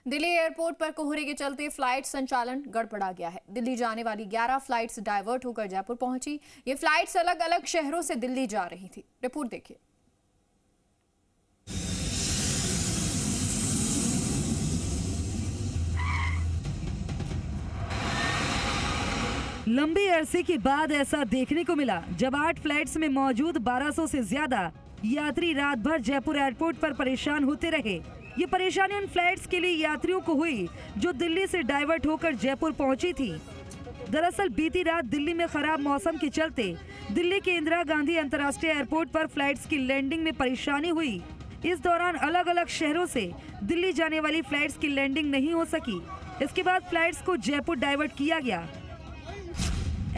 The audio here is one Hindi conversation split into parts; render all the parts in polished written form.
दिल्ली एयरपोर्ट पर कोहरे के चलते फ्लाइट संचालन गड़बड़ा गया है। दिल्ली जाने वाली 11 फ्लाइट्स डाइवर्ट होकर जयपुर पहुंची। ये फ्लाइट्स अलग अलग शहरों से दिल्ली जा रही थी। रिपोर्ट देखिए। लंबे अरसे के बाद ऐसा देखने को मिला जब 8 फ्लाइट्स में मौजूद 1200 से ज्यादा यात्री रात भर जयपुर एयरपोर्ट पर परेशान होते रहे। ये परेशानी उन फ्लाइट्स के लिए यात्रियों को हुई जो दिल्ली से डाइवर्ट होकर जयपुर पहुंची थी। दरअसल बीती रात दिल्ली में खराब मौसम के चलते दिल्ली के इंदिरा गांधी अंतर्राष्ट्रीय एयरपोर्ट पर फ्लाइट्स की लैंडिंग में परेशानी हुई। इस दौरान अलग अलग शहरों से दिल्ली जाने वाली फ्लाइट्स की लैंडिंग नहीं हो सकी। इसके बाद फ्लाइट्स को जयपुर डाइवर्ट किया गया।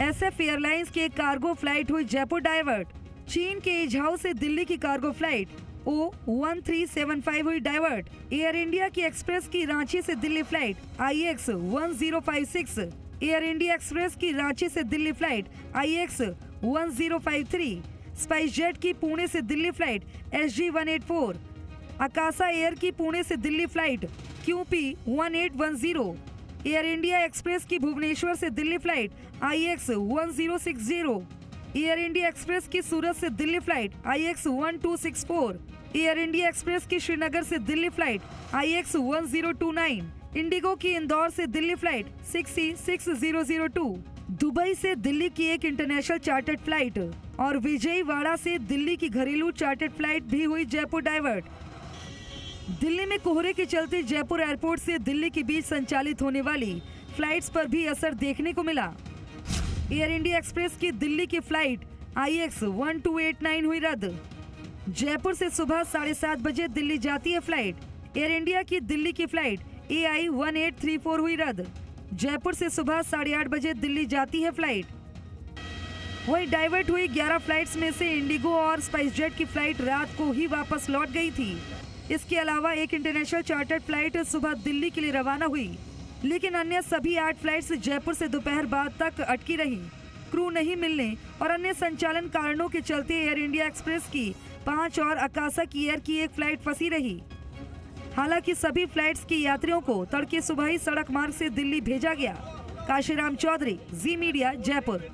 SF एयरलाइंस की एक कार्गो फ्लाइट हुई जयपुर डाइवर्ट। चीन के इझाऊ से दिल्ली की कार्गो फ्लाइट O1375 हुई डाइवर्ट। एयर इंडिया की एक्सप्रेस की रांची से Delhi flight IX1056, air India express की रांची से Delhi flight IX1053, spice jet की पुणे से दिल्ली फ्लाइट SG184, आकाशा एयर की पुणे से Delhi flight QP1810, air India express की भुवनेश्वर से Delhi flight IX1060, air India express की सूरत से Delhi flight IX1264, air India express की श्रीनगर से दिल्ली फ्लाइट IX1029, इंडिगो की इंदौर से दिल्ली फ्लाइट 66002, दुबई से दिल्ली की एक इंटरनेशनल चार्टर्ड फ्लाइट और विजयवाड़ा से दिल्ली की घरेलू चार्टर्ड फ्लाइट भी हुई जयपुर डाइवर्ट। दिल्ली में कोहरे के चलते जयपुर एयरपोर्ट से दिल्ली के बीच संचालित होने वाली फ्लाइट्स पर भी असर देखने को मिला। एयर इंडिया एक्सप्रेस की दिल्ली की फ्लाइट IX1289 हुई रद्द। जयपुर से सुबह 7:30 बजे दिल्ली जाती है फ्लाइट। एयर इंडिया की दिल्ली की फ्लाइट AI1834 हुई रद्द। जयपुर से सुबह 8:30 बजे दिल्ली जाती है फ्लाइट। वही डाइवर्ट हुई 11 फ्लाइट्स में से इंडिगो और स्पाइस जेट की फ्लाइट रात को ही वापस लौट गई थी। इसके अलावा एक इंटरनेशनल चार्टर्ड फ्लाइट सुबह दिल्ली के लिए रवाना हुई, लेकिन अन्य सभी 8 फ्लाइट्स जयपुर से दोपहर बाद तक अटकी रही। क्रू नहीं मिलने और अन्य संचालन कारणों के चलते एयर इंडिया एक्सप्रेस की 5 और आकाशा की एयर की एक फ्लाइट फंसी रही। हालांकि सभी फ्लाइट्स के यात्रियों को तड़के सुबह ही सड़क मार्ग से दिल्ली भेजा गया। काशीराम चौधरी, जी मीडिया, जयपुर।